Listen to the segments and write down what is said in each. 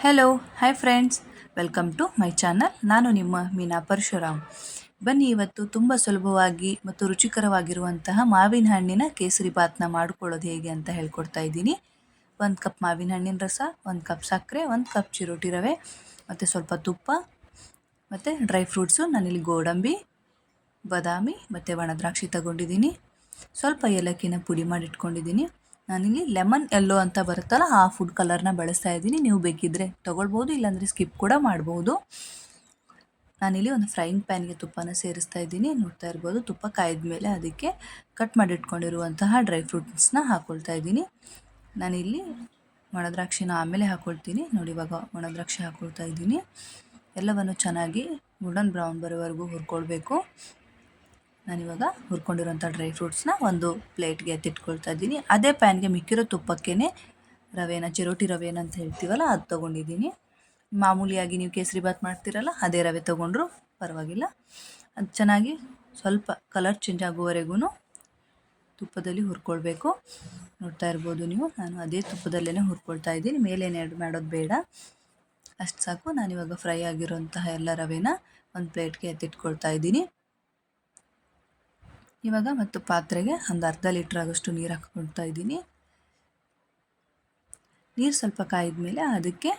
Hello hi friends, welcome to my channel. ನಾನು ನಿಮ್ಮ ಮೀನಾ ಪರಶುರಾಮ್. ಬನ್ನಿ, ಇವತ್ತು ತುಂಬ ಸುಲಭವಾಗಿ ಮತ್ತು ರುಚಿಕರವಾಗಿರುವಂತಹ ಮಾವಿನ ಹಣ್ಣಿನ ಕೇಸರಿ ಬಾತ್ನ ಮಾಡ್ಕೊಳ್ಳೋದು ಹೇಗೆ ಅಂತ ಹೇಳ್ಕೊಡ್ತಾ ಇದ್ದೀನಿ. 1 ಕಪ್ ಮಾವಿನ ಹಣ್ಣಿನ ರಸ, 1 ಕಪ್ ಸಕ್ಕರೆ, 1 ಕಪ್ ಚಿರೋಟಿ ರವೆ ಮತ್ತು ಸ್ವಲ್ಪ ತುಪ್ಪ ಮತ್ತು ಡ್ರೈ ಫ್ರೂಟ್ಸು. ನಾನಿಲ್ಲಿ ಗೋಡಂಬಿ, ಬಾದಾಮಿ ಮತ್ತು ಒಣ ದ್ರಾಕ್ಷಿ ತಗೊಂಡಿದ್ದೀನಿ. ಸ್ವಲ್ಪ ಏಲಕ್ಕಿನ ಪುಡಿ ಮಾಡಿ ಇಟ್ಕೊಂಡಿದ್ದೀನಿ. ನಾನಿಲ್ಲಿ ಲೆಮನ್ ಎಲ್ಲೋ ಅಂತ ಬರುತ್ತಲ್ಲ, ಆ ಫುಡ್ ಕಲರ್ನ ಬಳಸ್ತಾ ಇದ್ದೀನಿ. ನೀವು ಬೇಕಿದ್ದರೆ ತೊಗೊಳ್ಬೋದು, ಇಲ್ಲಾಂದರೆ ಸ್ಕಿಪ್ ಕೂಡ ಮಾಡ್ಬೋದು. ನಾನಿಲ್ಲಿ ಒಂದು ಫ್ರೈಯಿಂಗ್ ಪ್ಯಾನ್ಗೆ ತುಪ್ಪನ ಸೇರಿಸ್ತಾ ಇದ್ದೀನಿ. ನೋಡ್ತಾ ಇರ್ಬೋದು, ತುಪ್ಪ ಕಾಯ್ದ ಮೇಲೆ ಅದಕ್ಕೆ ಕಟ್ ಮಾಡಿ ಇಟ್ಕೊಂಡಿರುವಂತಹ ಡ್ರೈ ಫ್ರೂಟ್ಸ್ನ ಹಾಕ್ಕೊಳ್ತಾ ಇದ್ದೀನಿ. ನಾನಿಲ್ಲಿ ಒಣ ದ್ರಾಕ್ಷಿನ ಆಮೇಲೆ ಹಾಕ್ಕೊಳ್ತೀನಿ. ನೋಡಿ, ಇವಾಗ ಒಣ ದ್ರಾಕ್ಷಿ ಹಾಕ್ಕೊಳ್ತಾ ಇದ್ದೀನಿ. ಎಲ್ಲವನ್ನು ಚೆನ್ನಾಗಿ ಗೋಲ್ಡನ್ ಬ್ರೌನ್ ಬರೋವರೆಗೂ ಹುರ್ಕೊಳ್ಬೇಕು. ನಾನಿವಾಗ ಹುರ್ಕೊಂಡಿರೋಂಥ ಡ್ರೈ ಫ್ರೂಟ್ಸ್ನ ಒಂದು ಪ್ಲೇಟ್ಗೆ ಎತ್ತಿಟ್ಕೊಳ್ತಾ ಇದ್ದೀನಿ. ಅದೇ ಪ್ಯಾನ್ಗೆ ಮಿಕ್ಕಿರೋ ತುಪ್ಪಕ್ಕೇ ರವೆನ, ಚಿರೋಟಿ ರವೆನ ಅಂತ ಹೇಳ್ತೀವಲ್ಲ, ಅದು ತೊಗೊಂಡಿದ್ದೀನಿ. ಮಾಮೂಲಿಯಾಗಿ ನೀವು ಕೇಸರಿ ಬಾತ್ ಮಾಡ್ತೀರಲ್ಲ, ಅದೇ ರವೆ ತೊಗೊಂಡ್ರು ಪರವಾಗಿಲ್ಲ. ಅದು ಚೆನ್ನಾಗಿ ಸ್ವಲ್ಪ ಕಲರ್ ಚೇಂಜ್ ಆಗುವವರೆಗೂ ತುಪ್ಪದಲ್ಲಿ ಹುರ್ಕೊಳ್ಬೇಕು. ನೋಡ್ತಾ ಇರ್ಬೋದು ನೀವು, ನಾನು ಅದೇ ತುಪ್ಪದಲ್ಲೇ ಹುರ್ಕೊಳ್ತಾ ಇದ್ದೀನಿ. ಮೇಲೇನು ಆ್ಯಡ್ ಮಾಡೋದು ಬೇಡ, ಅಷ್ಟು ಸಾಕು. ನಾನಿವಾಗ ಫ್ರೈ ಆಗಿರೋಂತಹ ಎಲ್ಲ ರವೆನ ಒಂದು ಪ್ಲೇಟ್ಗೆ ಎತ್ತಿಟ್ಕೊಳ್ತಾ ಇದ್ದೀನಿ. ಇವಾಗ ಮತ್ತು ಪಾತ್ರೆಗೆ ಒಂದು ಅರ್ಧ ಲೀಟ್ರ್ ಆಗೋಷ್ಟು ನೀರು ಹಾಕ್ಕೊಳ್ತಾ ಇದ್ದೀನಿ. ನೀರು ಸ್ವಲ್ಪ ಕಾಯ್ದ ಮೇಲೆ ಅದಕ್ಕೆ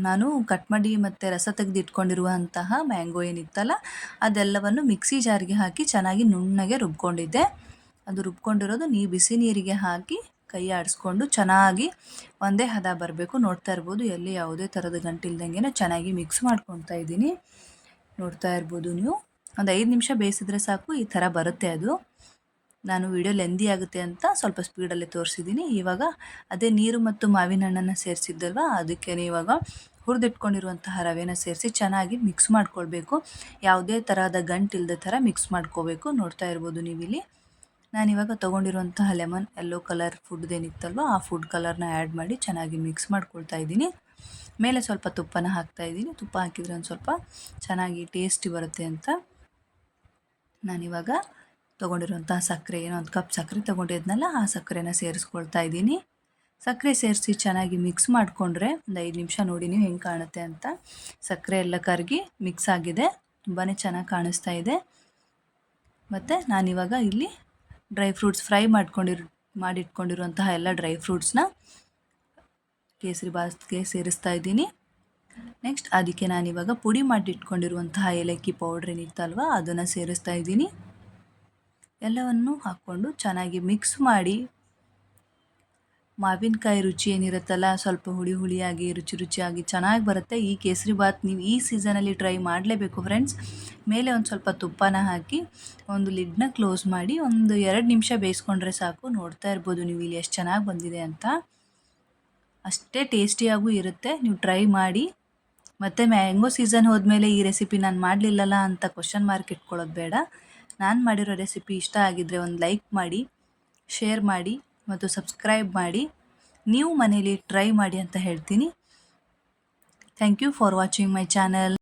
ನಾನು ಕಟ್ ಮಾಡಿ ಮತ್ತು ರಸ ತೆಗೆದು ಇಟ್ಕೊಂಡಿರುವಂತಹ ಮ್ಯಾಂಗೋ ಏನಿತ್ತಲ್ಲ, ಅದೆಲ್ಲವನ್ನು ಮಿಕ್ಸಿ ಜಾರ್ಗೆ ಹಾಕಿ ಚೆನ್ನಾಗಿ ನುಣ್ಣಗೆ ರುಬ್ಕೊಂಡಿದ್ದೆ. ಅದು ರುಬ್ಕೊಂಡಿರೋದು ಬಿಸಿ ನೀರಿಗೆ ಹಾಕಿ ಕೈ ಆಡಿಸ್ಕೊಂಡು ಚೆನ್ನಾಗಿ ಒಂದೇ ಹದ ಬರಬೇಕು. ನೋಡ್ತಾ ಇರ್ಬೋದು, ಎಲ್ಲಿ ಯಾವುದೇ ಥರದ ಗಂಟಿಲ್ದಂಗೆ ಚೆನ್ನಾಗಿ ಮಿಕ್ಸ್ ಮಾಡ್ಕೊತಾ ಇದ್ದೀನಿ. ನೋಡ್ತಾ ಇರ್ಬೋದು ನೀವು, ಒಂದು 5 ನಿಮಿಷ ಬೇಯಿಸಿದ್ರೆ ಸಾಕು, ಈ ಥರ ಬರುತ್ತೆ ಅದು. ನಾನು ವಿಡಿಯೋ ಲೆಂದಿ ಆಗುತ್ತೆ ಅಂತ ಸ್ವಲ್ಪ ಸ್ಪೀಡಲ್ಲೇ ತೋರಿಸಿದ್ದೀನಿ. ಇವಾಗ ಅದೇ ನೀರು ಮತ್ತು ಮಾವಿನ ಹಣ್ಣನ್ನು ಸೇರಿಸಿದ್ದಲ್ವ, ಅದಕ್ಕೆ ಇವಾಗ ಹುರಿದಿಟ್ಕೊಂಡಿರುವಂತಹ ರವೆನ ಸೇರಿಸಿ ಚೆನ್ನಾಗಿ ಮಿಕ್ಸ್ ಮಾಡ್ಕೊಳ್ಬೇಕು. ಯಾವುದೇ ತರಹದ ಗಂಟಿಲ್ಲದ ಥರ ಮಿಕ್ಸ್ ಮಾಡ್ಕೋಬೇಕು. ನೋಡ್ತಾ ಇರ್ಬೋದು ನೀವಿಲ್ಲಿ, ನಾನಿವಾಗ ತೊಗೊಂಡಿರುವಂತಹ ಲೆಮನ್ ಎಲ್ಲೋ ಕಲರ್ ಫುಡ್ದೇನಿತ್ತಲ್ವ, ಆ ಫುಡ್ ಕಲರ್ನ ಆ್ಯಡ್ ಮಾಡಿ ಚೆನ್ನಾಗಿ ಮಿಕ್ಸ್ ಮಾಡ್ಕೊಳ್ತಾ ಇದ್ದೀನಿ. ಮೇಲೆ ಸ್ವಲ್ಪ ತುಪ್ಪನ ಹಾಕ್ತಾ ಇದ್ದೀನಿ. ತುಪ್ಪ ಹಾಕಿದರೆ ಒಂದು ಸ್ವಲ್ಪ ಚೆನ್ನಾಗಿ ಟೇಸ್ಟಿ ಬರುತ್ತೆ ಅಂತ. ನಾನಿವಾಗ ತೊಗೊಂಡಿರುವಂತಹ ಸಕ್ಕರೆ, ಏನೋ 1 ಕಪ್ ಸಕ್ಕರೆ ತೊಗೊಂಡಿದ್ನಲ್ಲ, ಆ ಸಕ್ಕರೆನ ಸೇರಿಸ್ಕೊಳ್ತಾ ಇದ್ದೀನಿ. ಸಕ್ಕರೆ ಸೇರಿಸಿ ಚೆನ್ನಾಗಿ ಮಿಕ್ಸ್ ಮಾಡಿಕೊಂಡ್ರೆ ಒಂದು 5 ನಿಮಿಷ ನೋಡಿ ನೀವು ಹೆಂಗೆ ಕಾಣುತ್ತೆ ಅಂತ. ಸಕ್ಕರೆ ಎಲ್ಲ ಕರಗಿ ಮಿಕ್ಸ್ ಆಗಿದೆ, ತುಂಬಾ ಚೆನ್ನಾಗಿ ಕಾಣಿಸ್ತಾ ಇದೆ. ಮತ್ತು ನಾನಿವಾಗ ಇಲ್ಲಿ ಡ್ರೈ ಫ್ರೂಟ್ಸ್ ಫ್ರೈ ಮಾಡಿಟ್ಕೊಂಡಿರುವಂತಹ ಎಲ್ಲ ಡ್ರೈ ಫ್ರೂಟ್ಸ್ನ ಕೇಸರಿ ಬಾತ್ಗೆ ಸೇರಿಸ್ತಾ ಇದ್ದೀನಿ. ನೆಕ್ಸ್ಟ್ ಅದಕ್ಕೆ ನಾನಿವಾಗ ಪುಡಿ ಮಾಡಿಟ್ಕೊಂಡಿರುವಂತಹ ಏಲಕ್ಕಿ ಪೌಡ್ರ್ ಏನಿತ್ತಲ್ವ, ಅದನ್ನು ಸೇರಿಸ್ತಾ ಇದ್ದೀನಿ. ಎಲ್ಲವನ್ನು ಹಾಕ್ಕೊಂಡು ಚೆನ್ನಾಗಿ ಮಿಕ್ಸ್ ಮಾಡಿ, ಮಾವಿನಕಾಯಿ ರುಚಿ ಏನಿರುತ್ತಲ್ಲ, ಸ್ವಲ್ಪ ಹುಳಿಯಾಗಿ ರುಚಿಯಾಗಿ ಚೆನ್ನಾಗಿ ಬರುತ್ತೆ. ಈ ಕೇಸರಿ ಬಾತ್ ನೀವು ಈ ಸೀಸನಲ್ಲಿ ಟ್ರೈ ಮಾಡಲೇಬೇಕು ಫ್ರೆಂಡ್ಸ್. ಮೇಲೆ ಒಂದು ಸ್ವಲ್ಪ ತುಪ್ಪನ ಹಾಕಿ ಒಂದು ಲಿಡ್ನ ಕ್ಲೋಸ್ ಮಾಡಿ ಒಂದು 2 ನಿಮಿಷ ಬೇಯಿಸ್ಕೊಂಡ್ರೆ ಸಾಕು. ನೋಡ್ತಾ ಇರ್ಬೋದು ನೀವು ಇಲ್ಲಿ ಎಷ್ಟು ಚೆನ್ನಾಗಿ ಬಂದಿದೆ ಅಂತ. ಅಷ್ಟೇ ಟೇಸ್ಟಿಯಾಗೂ ಇರುತ್ತೆ, ನೀವು ಟ್ರೈ ಮಾಡಿ. ಮತ್ತು ಮ್ಯಾಂಗೋ ಸೀಸನ್ ಹೋದ್ಮೇಲೆ ಈ ರೆಸಿಪಿ ನಾನು ಮಾಡಲಿಲ್ಲಲ್ಲ ಅಂತ ಕ್ವಶನ್ ಮಾರ್ಕ್ ಇಟ್ಕೊಳ್ಳೋದು ಬೇಡ. ನಾನು ಮಾಡಿರೋ ರೆಸಿಪಿ ಇಷ್ಟ ಆಗಿದ್ದರೆ ಒಂದು ಲೈಕ್ ಮಾಡಿ, ಶೇರ್ ಮಾಡಿ ಮತ್ತು ಸಬ್ಸ್ಕ್ರೈಬ್ ಮಾಡಿ. ನೀವು ಮನೇಲಿ ಟ್ರೈ ಮಾಡಿ ಅಂತ ಹೇಳ್ತೀನಿ. Thank you for watching my channel.